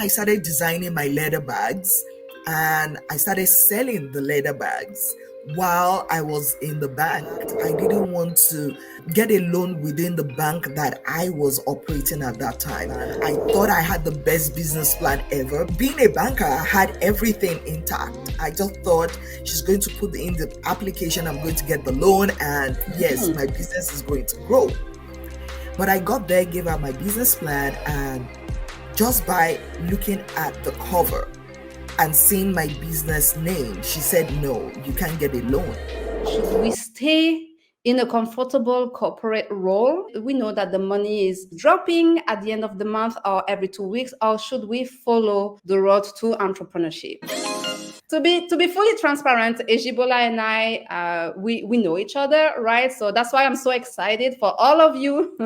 I started designing my leather bags and I started selling the leather bags while I was in the bank. I didn't want to get a loan within the bank that I was operating at that time. I thought I had the best business plan ever. Being a banker, I had everything intact. I just thought she's going to put in the application, I'm going to get the loan, and yes, my business is going to grow. But I got there, gave her my business plan, and just by looking at the cover and seeing my business name, she said, no, you can't get a loan. Should we stay in a comfortable corporate role? We know that the money is dropping at the end of the month or every 2 weeks, or should we follow the road to entrepreneurship? To be fully transparent, Ejibola and I, we know each other, right? So that's why I'm so excited for all of you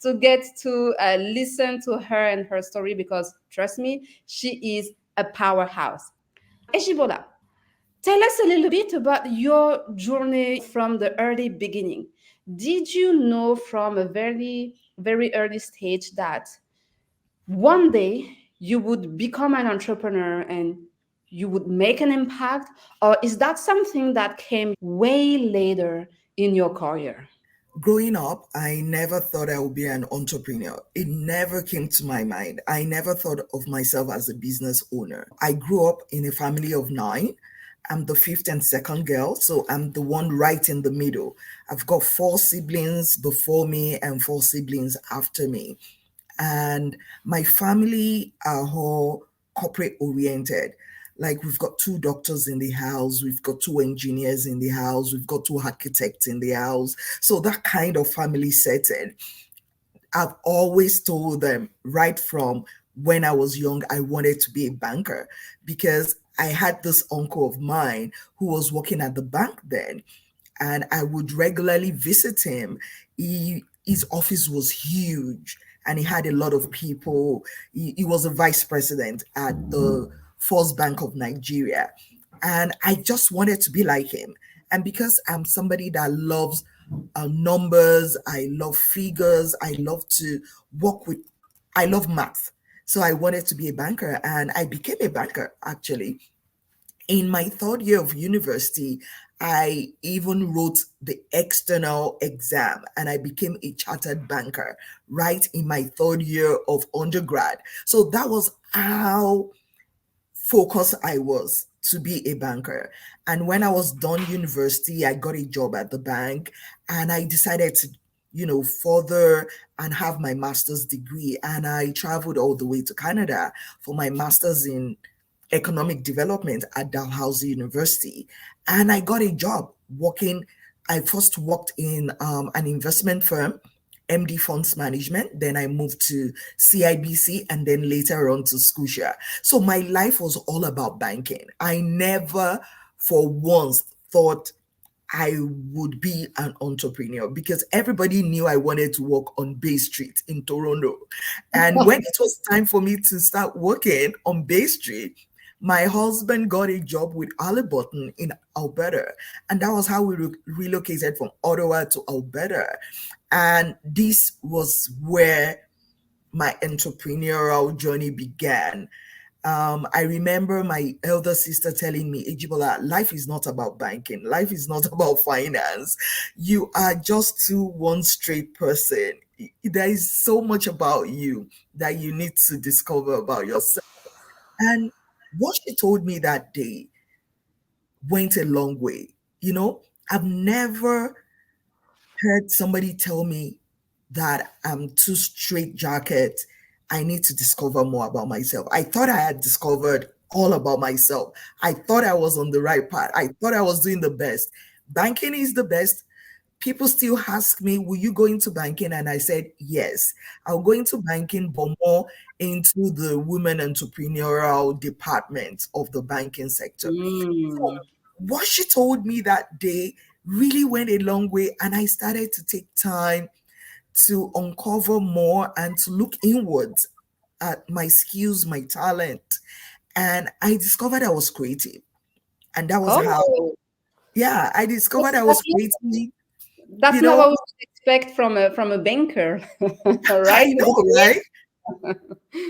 to get to listen to her and her story, because trust me, she is a powerhouse. Ejibola, tell us a little bit about your journey from the early beginning. Did you know from a very, very early stage that one day you would become an entrepreneur and you would make an impact? Or is that something that came way later in your career? Growing up, I never thought I would be an entrepreneur. It never came to my mind. I never thought of myself as a business owner. I grew up in a family of 9. I'm the fifth and second girl, so I'm the one right in the middle. I've got 4 siblings before me and 4 siblings after me. And my family are all corporate oriented. Like, we've got 2 doctors in the house, we've got 2 engineers in the house, we've got 2 architects in the house. So that kind of family setting, I've always told them right from when I was young, I wanted to be a banker, because I had this uncle of mine who was working at the bank then, and I would regularly visit him. His office was huge and he had a lot of people. He was a vice president at the First Bank of Nigeria. And I just wanted to be like him. And because I'm somebody that loves numbers, I love figures, I love math. So I wanted to be a banker, and I became a banker actually. In my 3rd year of university, I even wrote the external exam and I became a chartered banker right in my 3rd year of undergrad. So that was how focused I was to be a banker. And when I was done university, I got a job at the bank and I decided to, further and have my master's degree. And I traveled all the way to Canada for my master's in economic development at Dalhousie University. And I got a job working. I first worked in an investment firm, MD Funds Management. Then I moved to CIBC and then later on to Scotia. So my life was all about banking. I never for once thought I would be an entrepreneur, because everybody knew I wanted to work on Bay Street in Toronto. And when it was time for me to start working on Bay Street, my husband got a job with Halliburton in Alberta. And that was how we relocated from Ottawa to Alberta. And this was where my entrepreneurial journey began. I remember my elder sister telling me, Ejibola, life is not about banking. Life is not about finance. You are just one straight person. There is so much about you that you need to discover about yourself. And what she told me that day went a long way. I've never heard somebody tell me that I'm too straitjacket. I need to discover more about myself. I thought I had discovered all about myself. I thought I was on the right path. I thought I was doing the best. Banking is the best. People still ask me, will you go into banking? And I said, yes, I'll go into banking, but more into the women entrepreneurial department of the banking sector. So what she told me that day really went a long way. And I started to take time to uncover more and to look inwards at my skills, my talent. And I discovered I was creative. And that was how, I discovered I was creative. That's not what we would expect from a banker, right? I know, right?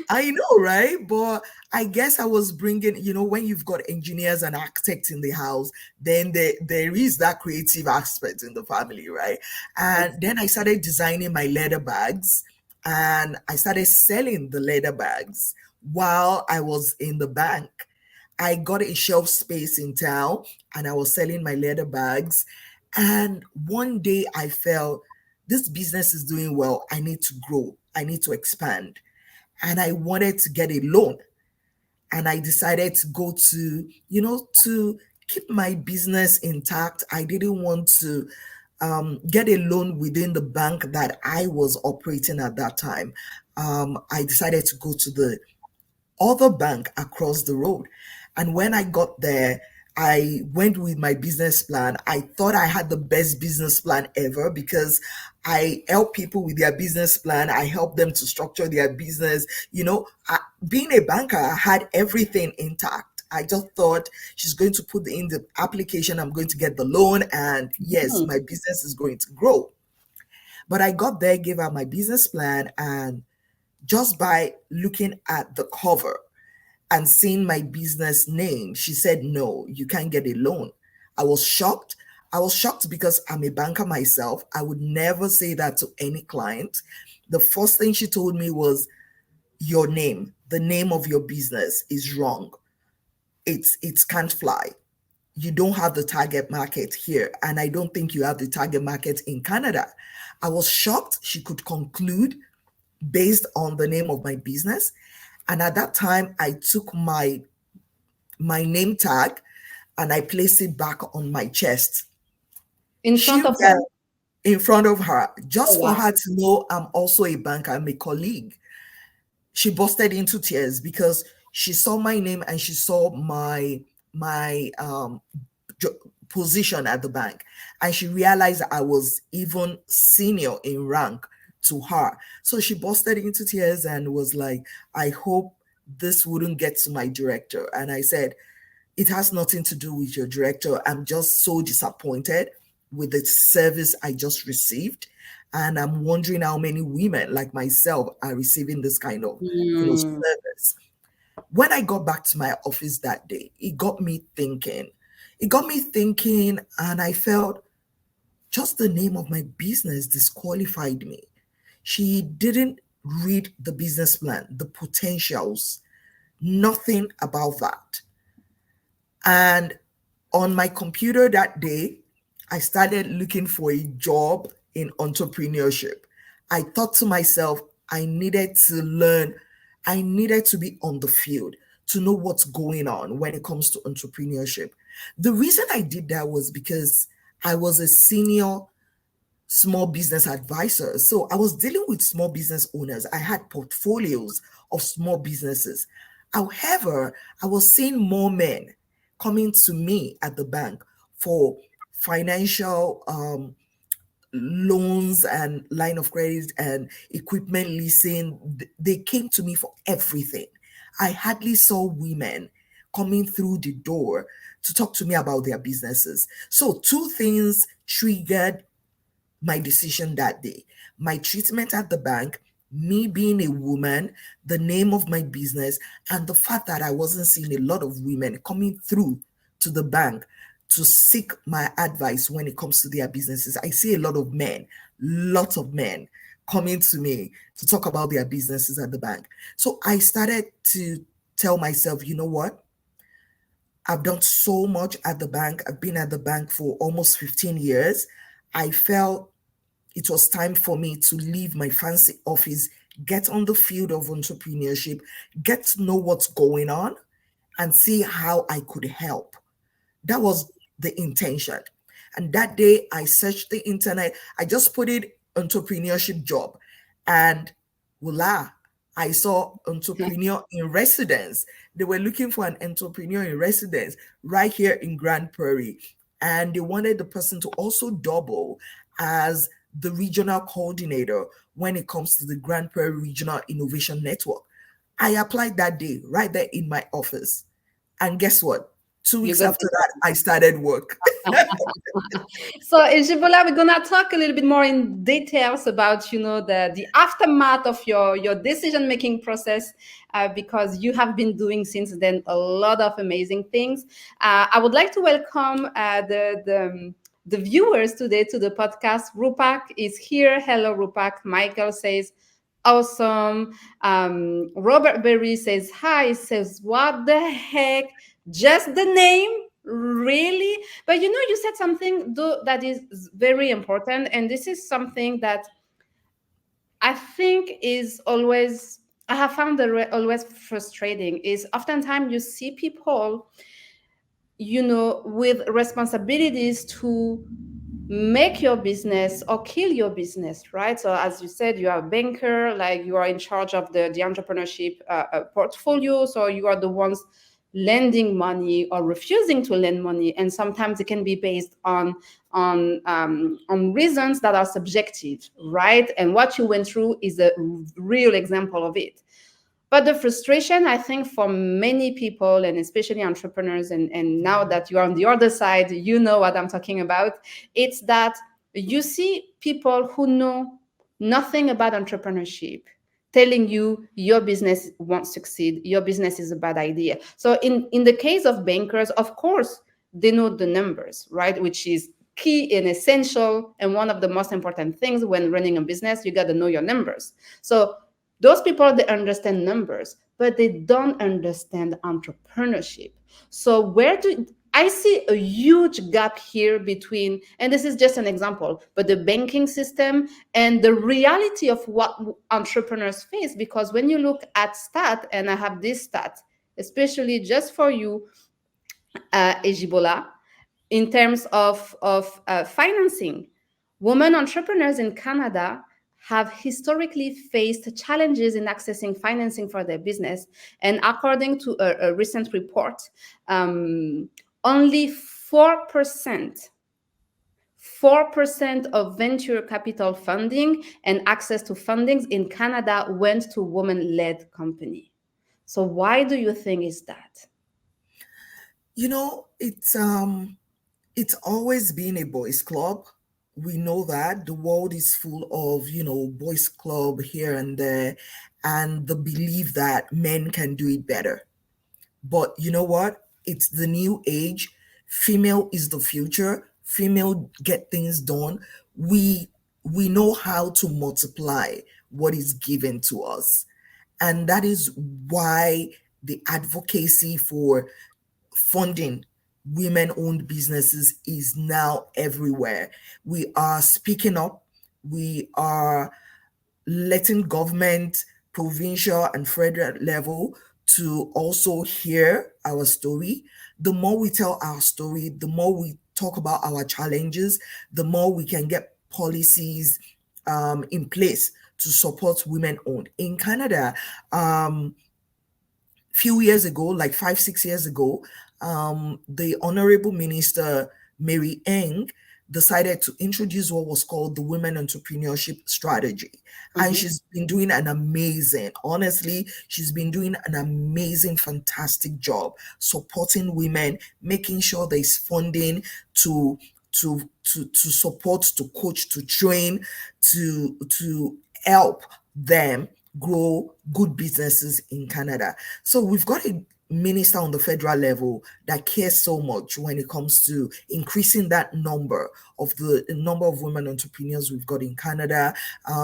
I know, right? But I guess I was bringing, when you've got engineers and architects in the house, then there is that creative aspect in the family, right? And then I started designing my leather bags and I started selling the leather bags while I was in the bank. I got a shelf space in town and I was selling my leather bags. And one day I felt this business is doing well. I need to grow, I need to expand, and I wanted to get a loan. And I decided to go to keep my business intact. I didn't want to get a loan within the bank that I was operating at that time. I decided to go to the other bank across the road. And when I got there, I went with my business plan. I thought I had the best business plan ever because I help people with their business plan. I help them to structure their business. Being a banker, I had everything intact. I just thought she's going to put in the application, I'm going to get the loan, and yes, my business is going to grow. But I got there, gave her my business plan, and just by looking at the cover and seeing my business name, she said, no, you can't get a loan. I was shocked. I was shocked because I'm a banker myself. I would never say that to any client. The first thing she told me was, your name, the name of your business is wrong. It can't fly. You don't have the target market here. And I don't think you have the target market in Canada. I was shocked she could conclude based on the name of my business. And at that time, I took my name tag and I placed it back on my chest. In She front of her? In front of her, just Oh, for wow. her to know I'm also a banker, I'm a colleague. She busted into tears because she saw my name and she saw my position at the bank, and she realized I was even senior in rank to her. So she busted into tears and was like, I hope this wouldn't get to my director. And I said, it has nothing to do with your director. I'm just so disappointed with the service I just received. And I'm wondering how many women like myself are receiving this kind of, service. When I got back to my office that day, it got me thinking. It got me thinking, and I felt just the name of my business disqualified me. She didn't read the business plan, the potentials, nothing about that. And on my computer that day, I started looking for a job in entrepreneurship. I thought to myself, I needed to learn, I needed to be on the field to know what's going on when it comes to entrepreneurship. The reason I did that was because I was a senior small business advisor. So I was dealing with small business owners. I had portfolios of small businesses. However, I was seeing more men coming to me at the bank for financial loans and line of credit and equipment leasing. They came to me for everything. I hardly saw women coming through the door to talk to me about their businesses. So two things triggered my decision that day: my treatment at the bank, me being a woman, the name of my business, and the fact that I wasn't seeing a lot of women coming through to the bank to seek my advice when it comes to their businesses. I see a lot of men, lots of men coming to me to talk about their businesses at the bank. So I started to tell myself, you know what? I've done so much at the bank. I've been at the bank for almost 15 years. I felt it was time for me to leave my fancy office, get on the field of entrepreneurship, get to know what's going on, and see how I could help. That was the intention. And that day I searched the internet. I just put it entrepreneurship job, and voila, I saw entrepreneur in residence. They were looking for an entrepreneur in residence right here in Grand Prairie. And they wanted the person to also double as the regional coordinator when it comes to the Grand Prairie Regional Innovation Network. I applied that day right there in my office. And guess what? 2 You weeks got after that, I started work. So, Ejibola, we're gonna talk a little bit more in details about, the aftermath of your decision making process, because you have been doing since then a lot of amazing things. I would like to welcome the viewers today to the podcast. Rupak is here. Hello, Rupak. Michael says, awesome. Robert Berry says hi. He says, what the heck? Just the name? Really? But you said something though that is very important, and this is something that I think is always I have found always frustrating. Is oftentimes you see people, with responsibilities to make your business or kill your business, right? So as you said, you are a banker, like you are in charge of the entrepreneurship portfolio, so you are the ones lending money or refusing to lend money, and sometimes it can be based on reasons that are subjective, right? And what you went through is a real example of it. But the frustration, I think, for many people, and especially entrepreneurs, and now that you are on the other side, you know what I'm talking about. It's that you see people who know nothing about entrepreneurship telling you your business won't succeed, your business is a bad idea. So in the case of bankers, of course, they know the numbers, right? Which is key and essential, and one of the most important things when running a business. You got to know your numbers. So those people, they understand numbers, but they don't understand entrepreneurship. So where do I see a huge gap here between, and this is just an example, but the banking system and the reality of what entrepreneurs face? Because when you look at stat, and I have this stat, especially just for you, Ejibola, in terms of financing, women entrepreneurs in Canada have historically faced challenges in accessing financing for their business. And according to a recent report, only 4% of venture capital funding and access to fundings in Canada went to women-led company. So why do you think is that? You know, it's always been a boys' club. We know that the world is full of, boys' club here and there, and the belief that men can do it better. But you know what? It's the new age. Female is the future. Female get things done. We know how to multiply what is given to us. And that is why the advocacy for funding women owned businesses is now everywhere. We are speaking up. We are letting government, provincial and federal level to also hear our story. The more we tell our story, the more we talk about our challenges, the more we can get policies in place to support women owned. In Canada, few years ago, like 5, 6 years ago, the Honorable Minister Mary Eng decided to introduce what was called the Women Entrepreneurship Strategy. And she's been doing honestly, she's been doing an amazing, fantastic job supporting women, making sure there's funding to support, to coach, to train, to help them grow good businesses in Canada. So we've got a minister on the federal level that cares so much when it comes to increasing that number of the number of women entrepreneurs we've got in Canada,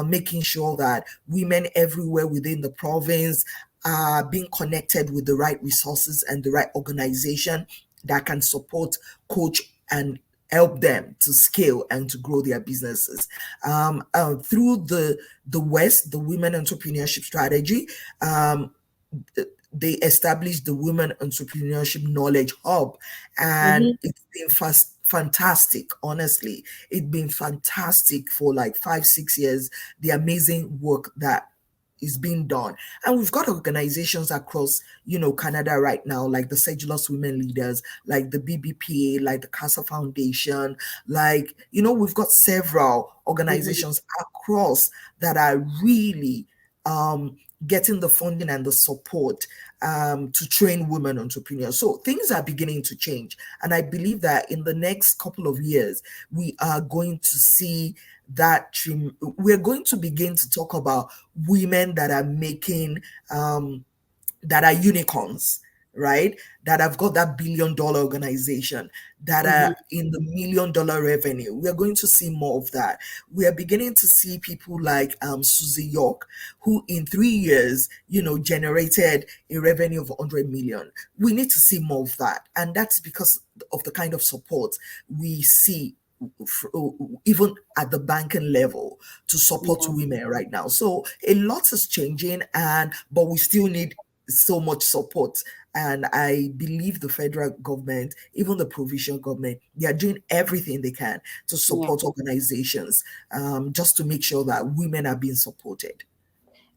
making sure that women everywhere within the province are being connected with the right resources and the right organization that can support, coach, and help them to scale and to grow their businesses. Through the West, the Women Entrepreneurship Strategy, they established the Women Entrepreneurship Knowledge Hub, and it's been fantastic. Honestly, it's been fantastic for like 5, 6 years. The amazing work that is being done, and we've got organizations across Canada right now, like the Sedulous Women Leaders, like the BBPA, like the CASA Foundation, like we've got several organizations across that are really getting the funding and the support to train women entrepreneurs. So things are beginning to change. And I believe that in the next couple of years, we are going to see we're going to begin to talk about women that are making that are unicorns, right? That have got that $1 billion organization, that are in the $1 million revenue. We're going to see more of that. We are beginning to see people like Susie York, who in 3 years, generated a revenue of 100 million. We need to see more of that. And that's because of the kind of support we see even at the banking level to support women right now. So a lot is changing, but we still need so much support. And I believe the federal government, even the provincial government, they are doing everything they can to Yeah. support organizations, just to make sure that women are being supported.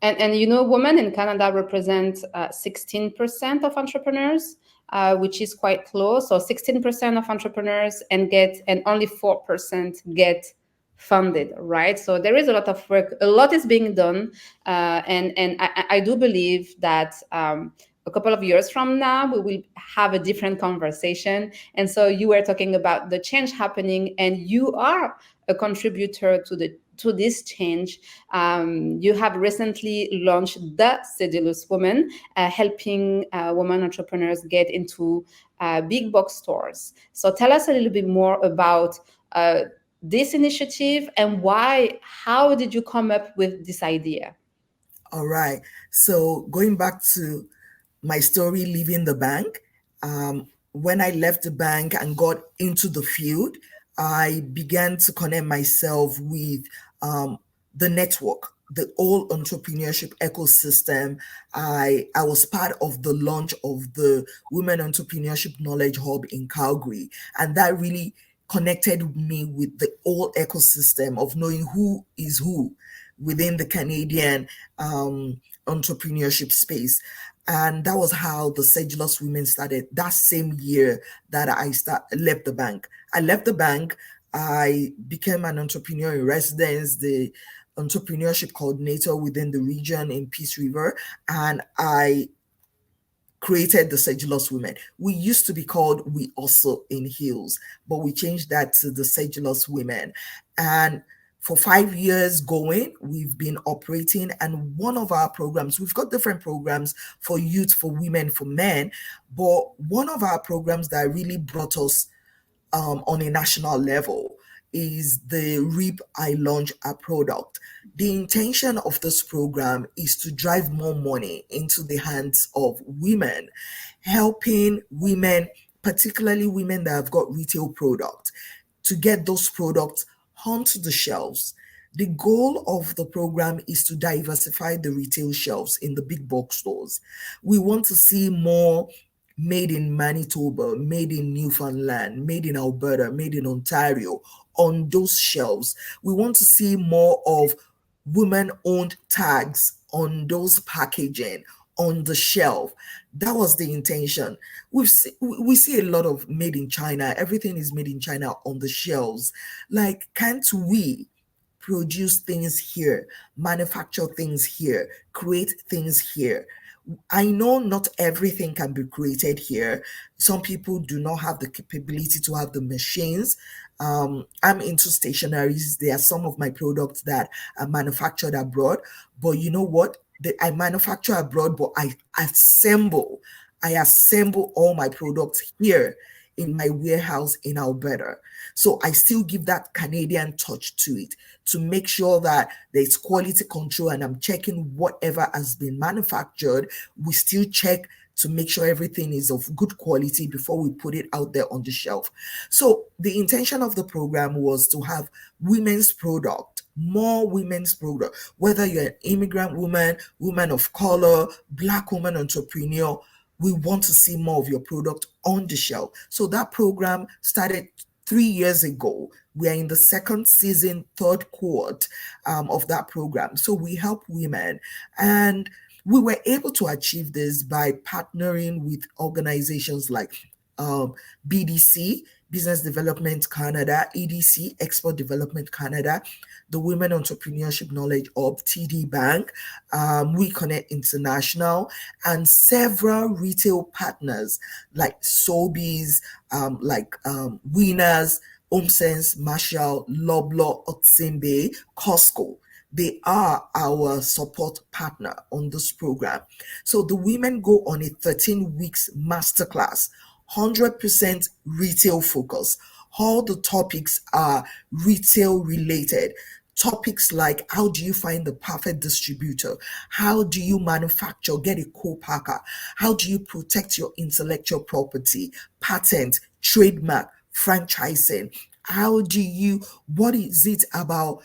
And women in Canada represent 16% of entrepreneurs, which is quite close. So 16% of entrepreneurs and only 4% get funded, right? So there is a lot of work. A lot is being done, and I do believe that a couple of years from now we will have a different conversation. And so you were talking about the change happening, and you are a contributor to this change. You have recently launched the Sedulous Woman, helping women entrepreneurs get into big box stores. So tell us a little bit more about this initiative and how did you come up with this idea? All right. So going back to my story leaving the bank, when I left the bank and got into the field, I began to connect myself with the network, the whole entrepreneurship ecosystem. I was part of the launch of the Women Entrepreneurship Knowledge Hub in Calgary, and that really connected me with the whole ecosystem of knowing who is who within the Canadian entrepreneurship space. And that was how the Sedulous Women started that same year that left the bank. I left the bank. I became an entrepreneur in residence, the entrepreneurship coordinator within the region in Peace River, and I created the Sedulous Women. We used to be called We Also in Heels, but we changed that to the Sedulous Women. And for 5 years going, we've been operating, and one of our programs, we've got different programs for youth, for women, for men, but one of our programs that really brought us on a national level is the REAP I Launch a Product. The intention of this program is to drive more money into the hands of women, helping women, particularly women that have got retail products, to get those products onto the shelves. The goal of the program is to diversify the retail shelves in the big box stores. We want to see more made in Manitoba, made in Newfoundland, made in Alberta, made in Ontario on those shelves. We want to see more of women-owned tags on those packaging on the shelf. That was the intention. We see a lot of made in China. Everything is made in China on the shelves. Like, can't we produce things here, manufacture things here, create things here? I know not everything can be created here. Some people do not have the capability to have the machines. I'm into stationaries. There are some of my products that are manufactured abroad, but you know what? I manufacture abroad, but I assemble all my products here in my warehouse in Alberta. So I still give that Canadian touch to it to make sure that there's quality control, and I'm checking whatever has been manufactured. We still check to make sure everything is of good quality before we put it out there on the shelf. So the intention of the program was to have women's product, more women's product, whether you're an immigrant woman, woman of color, Black woman entrepreneur. We want to see more of your product on the shelf. So that program started 3 years ago. We are in the second season, third quarter of that program. So we help women, and we were able to achieve this by partnering with organizations like BDC, Business Development Canada, EDC, Export Development Canada, the Women Entrepreneurship Knowledge Hub, TD Bank, We Connect International, and several retail partners like Sobeys, Winners, HomeSense, Marshall, Loblaw, Otsimbe, Costco. They are our support partner on this program. So the women go on a 13 weeks masterclass, 100% retail focus. All the topics are retail related. Topics like how do you find the perfect distributor? How do you manufacture, get a co-packer? How do you protect your intellectual property, patent, trademark, franchising? What is it about,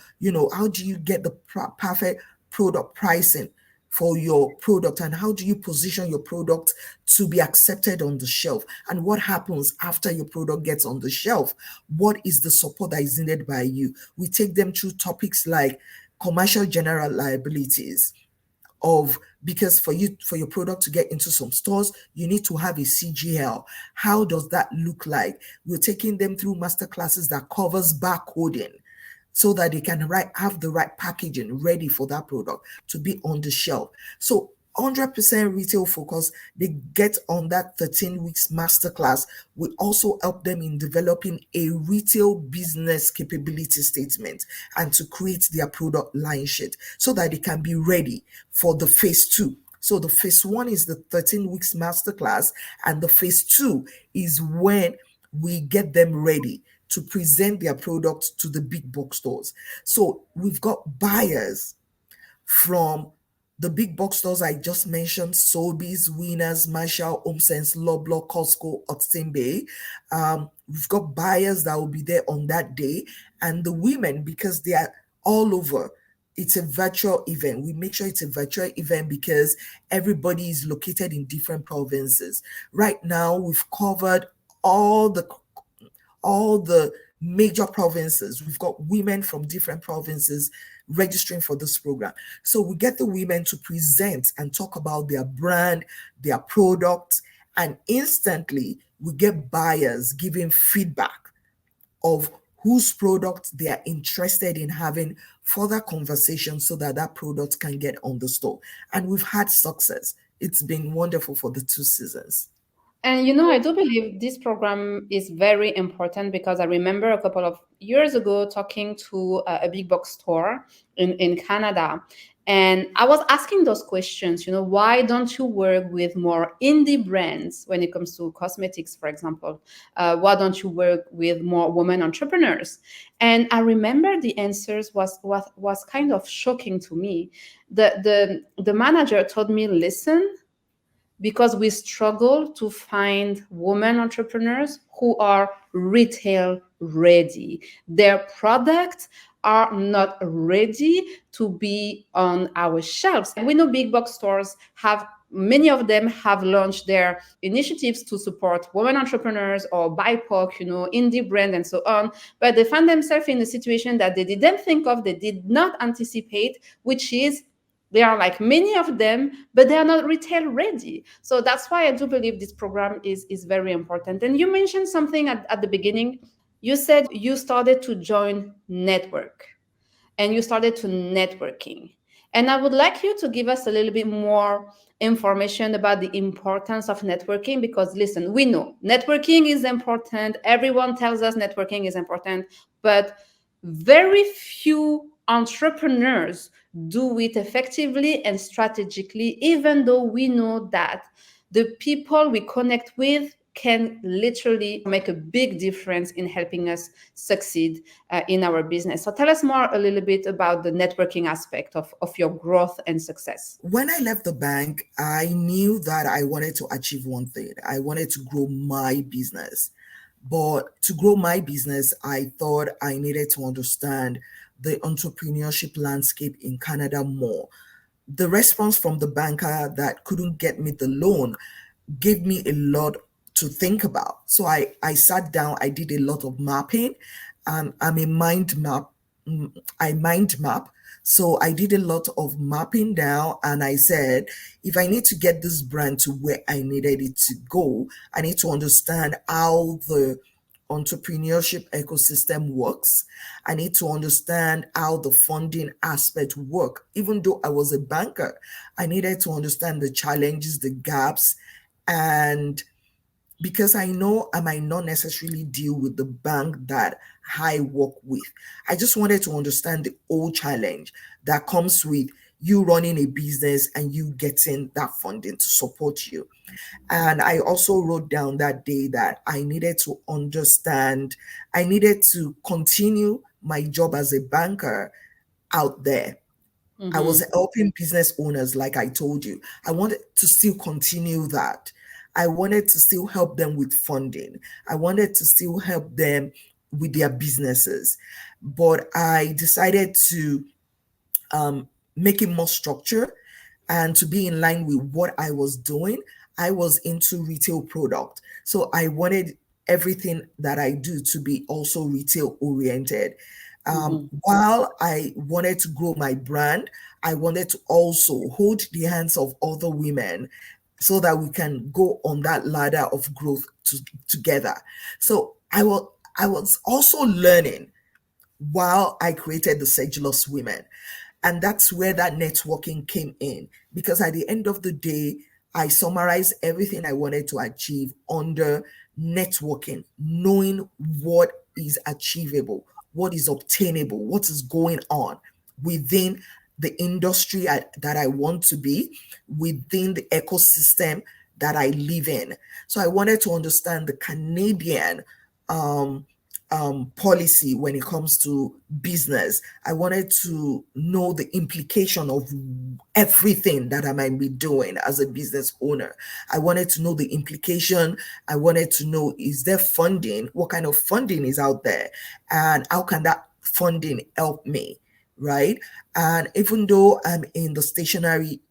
how do you get the perfect product pricing for your product, and how do you position your product to be accepted on the shelf, and what happens after your product gets on the shelf? What is the support that is needed by you? We take them through topics like commercial general liabilities, because for your product to get into some stores, you need to have a CGL. How does that look like? We're taking them through master classes that covers barcoding, so that they can have the right packaging ready for that product to be on the shelf. So 100% retail focus. They get on that 13 weeks masterclass. We also help them in developing a retail business capability statement and to create their product line sheet so that they can be ready for the phase 2. So the phase 1 is the 13 weeks masterclass, and the phase 2 is when we get them ready to present their products to the big box stores. So we've got buyers from the big box stores I just mentioned: Sobeys, Winners, Marshall, HomeSense, Loblaw, Costco, Otsimbe. We've got buyers that will be there on that day, and the women, because they are all over. It's a virtual event. We make sure it's a virtual event because everybody is located in different provinces. Right now, we've covered all the major provinces. We've got women from different provinces registering for this program. So we get the women to present and talk about their brand, their products, and instantly we get buyers giving feedback of whose product they are interested in having further conversations so that that product can get on the store. And we've had success. It's been wonderful for the 2 seasons. And I do believe this program is very important because I remember a couple of years ago talking to a big box store in Canada. And I was asking those questions, why don't you work with more indie brands when it comes to cosmetics, for example? Why don't you work with more women entrepreneurs? And I remember the answers was kind of shocking to me. The manager told me, listen, because we struggle to find women entrepreneurs who are retail ready. Their products are not ready to be on our shelves. And we know big box stores many of them have launched their initiatives to support women entrepreneurs or BIPOC, indie brand and so on. But they find themselves in a situation that they didn't think of, they did not anticipate, which is there are like many of them, but they are not retail ready. So that's why I do believe this program is very important. And you mentioned something at the beginning. You said you started to join network and you started to networking. And I would like you to give us a little bit more information about the importance of networking, because listen, we know networking is important. Everyone tells us networking is important, but very few entrepreneurs do it effectively and strategically, even though we know that the people we connect with can literally make a big difference in helping us succeed in our business. So tell us a little bit about the networking aspect of your growth and success. When I left the bank, I knew that I wanted to achieve one thing. I wanted to grow my business. But to grow my business, I thought I needed to understand the entrepreneurship landscape in Canada more. The response from the banker that couldn't get me the loan gave me a lot to think about. So I sat down, I did a lot of mapping. I'm a mind map. I mind map. So I did a lot of mapping down, and I said, if I need to get this brand to where I needed it to go, I need to understand how the entrepreneurship ecosystem works. I need to understand how the funding aspect work. Even though I was a banker, I needed to understand the challenges, the gaps, and because I know I might not necessarily deal with the bank that I work with. I just wanted to understand the whole challenge that comes with you running a business and you getting that funding to support you. And I also wrote down that day that I needed to understand, I needed to continue my job as a banker out there. I was helping business owners, like I told you. I wanted to still continue that. I wanted to still help them with funding. I wanted to still help them with their businesses. But I decided to make it more structured and to be in line with what I was doing. I was into retail product. So I wanted everything that I do to be also retail oriented. While I wanted to grow my brand, I wanted to also hold the hands of other women so that we can go on that ladder of growth together. So I was also learning while I created the Sedulous Women. And that's where that networking came in. Because at the end of the day, I summarized everything I wanted to achieve under networking, knowing what is achievable, what is obtainable, what is going on within the industry that I want to be, within the ecosystem that I live in. So I wanted to understand the Canadian policy when it comes to business. I wanted to know the implication of everything that I might be doing as a business owner. I wanted to know the implication. I wanted to know, is there funding? What kind of funding is out there? And how can that funding help me? Right. And even though I'm in the stationery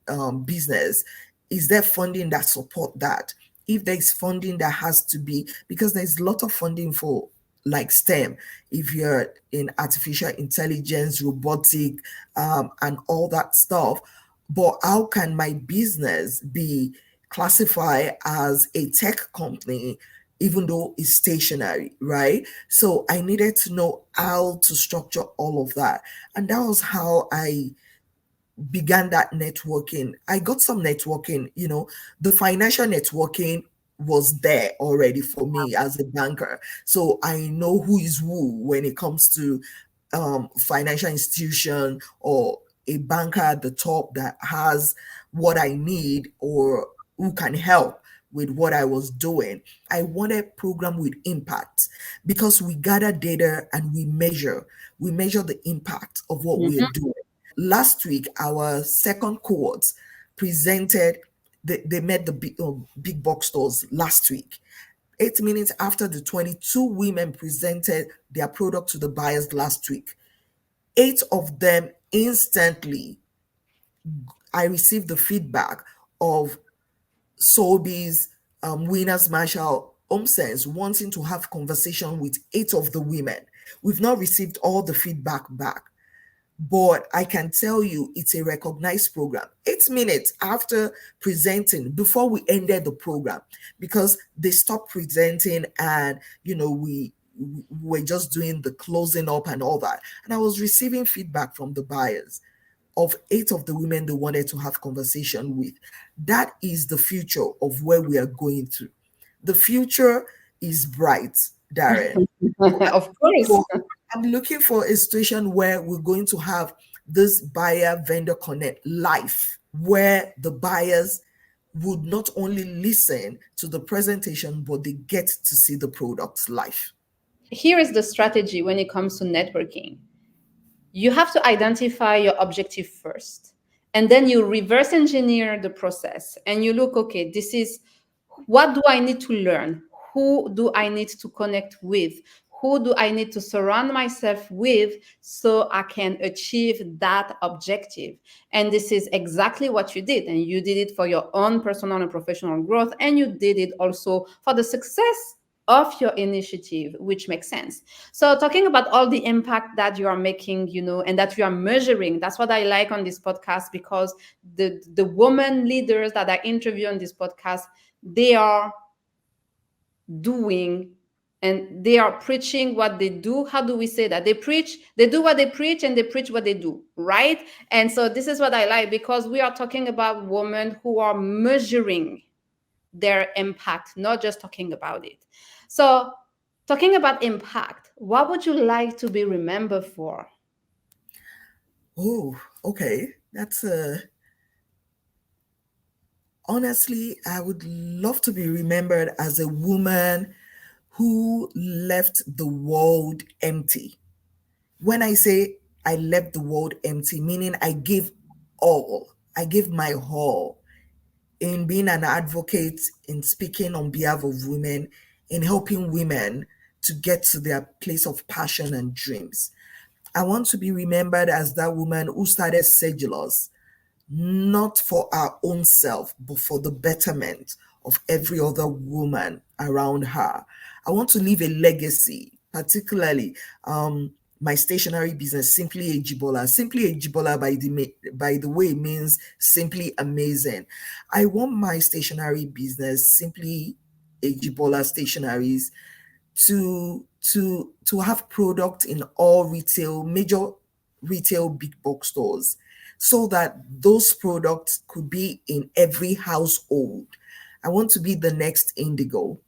business, is there funding that support that? If there's funding that has to be, because there's a lot of funding for like STEM, if you're in artificial intelligence, robotic, and all that stuff. But how can my business be classified as a tech company, even though it's stationary, right? So I needed to know how to structure all of that. And that was how I began that networking. I got some networking, the financial networking was there already for me as a banker. So I know who is who when it comes to financial institution or a banker at the top that has what I need or who can help with what I was doing. I wanted program with impact because we gather data and we measure the impact of what we are doing. Last week, our second cohort presented, they met the big box stores last week. 8 minutes after the 22 women presented their product to the buyers last week, 8 of them instantly, I received the feedback of Sobeys, Winners Marshall, HomeSense wanting to have conversation with 8 of the women. We've not received all the feedback back, but I can tell you it's a recognized program. 8 minutes after presenting, before we ended the program, because they stopped presenting and, we were just doing the closing up and all that. And I was receiving feedback from the buyers of 8 of the women they wanted to have conversation with. That is the future of where we are going to. The future is bright, Darren. Of course. I'm looking for a situation where we're going to have this buyer vendor connect live, where the buyers would not only listen to the presentation, but they get to see the products live. Here is the strategy when it comes to networking. You have to identify your objective first, and then you reverse engineer the process and you look, okay, this is what do I need to learn? Who do I need to connect with? Who do I need to surround myself with so I can achieve that objective? And this is exactly what you did. And you did it for your own personal and professional growth. And you did it also for the success of your initiative, which makes sense. So talking about all the impact that you are making, and that you are measuring, that's what I like on this podcast, because the women leaders that I interview on this podcast, they are doing and they are preaching what they do. How do we say that? They do what they preach, and they preach what they do, right? And so this is what I like, because we are talking about women who are measuring their impact, not just talking about it. So, talking about impact, what would you like to be remembered for? Oh, okay. That's a honestly, I would love to be remembered as a woman who left the world empty. When I say I left the world empty, meaning I gave all, I gave my all in being an advocate, in speaking on behalf of women, in helping women to get to their place of passion and dreams. I want to be remembered as that woman who started Sedulous, not for our own self, but for the betterment of every other woman around her. I want to leave a legacy, particularly my stationery business, Simply Ejibola. Simply Ejibola, by the way, means simply amazing. I want my stationery business, Simply Ejibola Stationaries, to have product in all major retail big box stores, so that those products could be in every household. I want to be the next Indigo.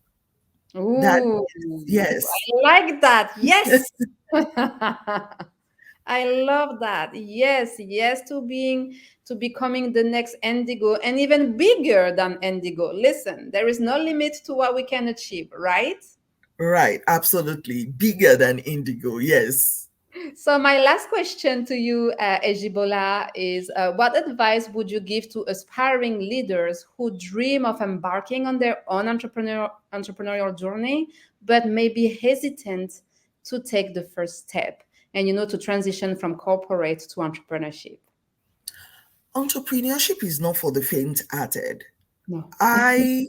That Ooh, yes, I like that. Yes. I love that. Yes, yes to becoming the next Indigo, and even bigger than Indigo. Listen, there is no limit to what we can achieve, right? right, absolutely. Bigger than Indigo, yes. So my last question to you, Ejibola, is what advice would you give to aspiring leaders who dream of embarking on their own entrepreneurial journey, but may be hesitant to take the first step and, to transition from corporate to entrepreneurship? Entrepreneurship is not for the faint-hearted. No. I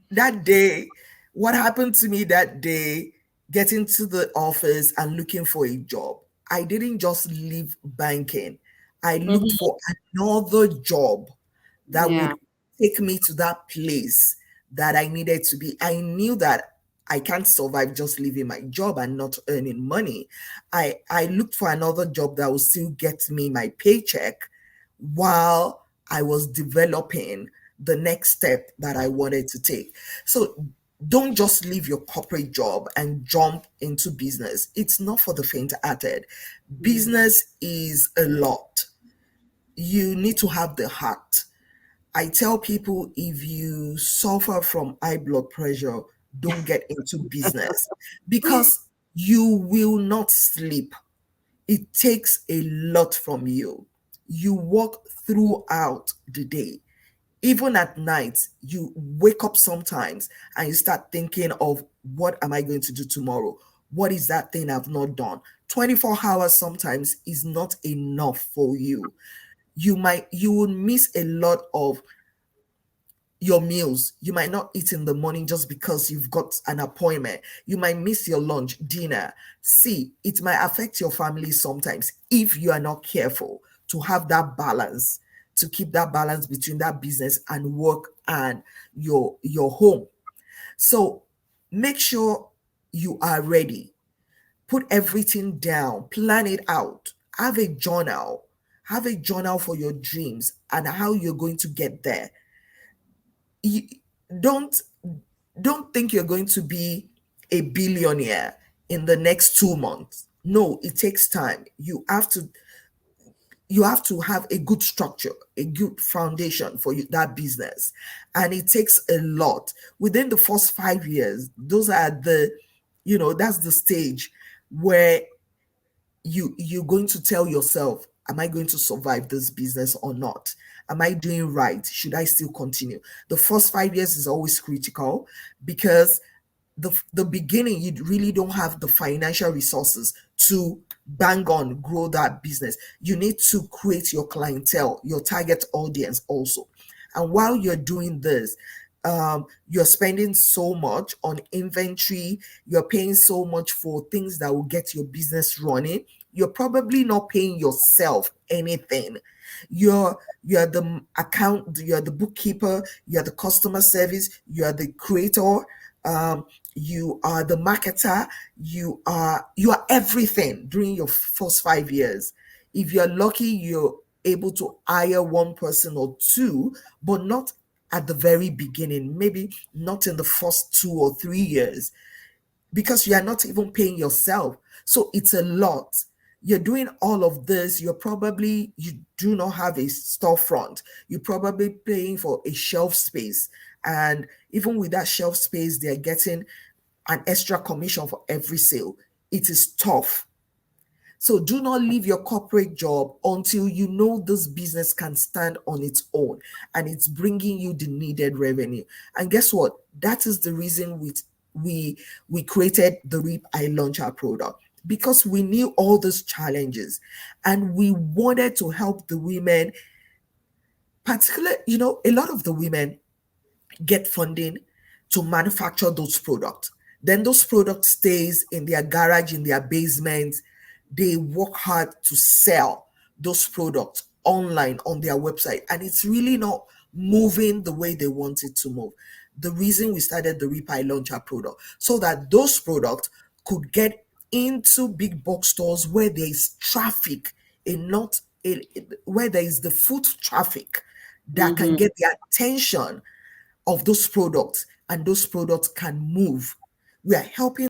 that day, what happened to me that day, getting to the office and looking for a job, I didn't just leave banking. I looked Mhm. for another job that Yeah. would take me to that place that I needed to be. I knew that I can't survive just leaving my job and not earning money. I looked for another job that would still get me my paycheck while I was developing the next step that I wanted to take. So don't just leave your corporate job and jump into business. It's not for the faint-hearted. Yeah. Business is a lot. You need to have the heart. I tell people, if you suffer from high blood pressure, don't get into business, because you will not sleep. It takes a lot from you. You work throughout the day. Even at night, you wake up sometimes and you start thinking of, what am I going to do tomorrow? What is that thing I've not done? 24 hours sometimes is not enough for you. You will miss a lot of your meals. You might not eat in the morning just because you've got an appointment. You might miss your lunch, dinner. See, it might affect your family sometimes if you are not careful to have that balance, to keep that balance between that business and work and your home. So make sure you are ready. Put everything down, plan it out. Have a journal. Have a journal for your dreams and how you're going to get there. You don't don't think you're going to be a billionaire in the next 2 months. No, it takes time. You have to have a good structure, a good foundation for that business, and it takes a lot. Within the first 5 years, those are that's the stage where you're going to tell yourself, am I going to survive this business or not? Am I doing right? Should I still continue? The first 5 years is always critical, because the beginning, you really don't have the financial resources to bang on grow that business. You need to create your clientele, your target audience also. And while you're doing this, you're spending so much on inventory, you're paying so much for things that will get your business running. You're probably not paying yourself anything. You're the bookkeeper, you're the customer service, you're the creator, you are the marketer, you are everything during your first 5 years. If you're lucky, you're able to hire one person or two, but not at the very beginning, maybe not in the first 2 or 3 years, because you are not even paying yourself. So it's a lot. You're doing all of this. You do not have a storefront. You're probably paying for a shelf space. And even with that shelf space, they're getting an extra commission for every sale. It is tough. So do not leave your corporate job until you know this business can stand on its own and it's bringing you the needed revenue. And guess what? That is the reason we created the Reap I Launcher product, because we knew all those challenges and we wanted to help the women, particularly, a lot of the women get funding to manufacture those products. Then those products stays in their garage, in their basement. They work hard to sell those products online on their website, and it's really not moving the way they want it to move. The reason we started the Repi Launcher product, so that those products could get into big box stores where there is traffic, and not where there is the foot traffic that can Mm-hmm. get the attention of those products, and those products can move. We are helping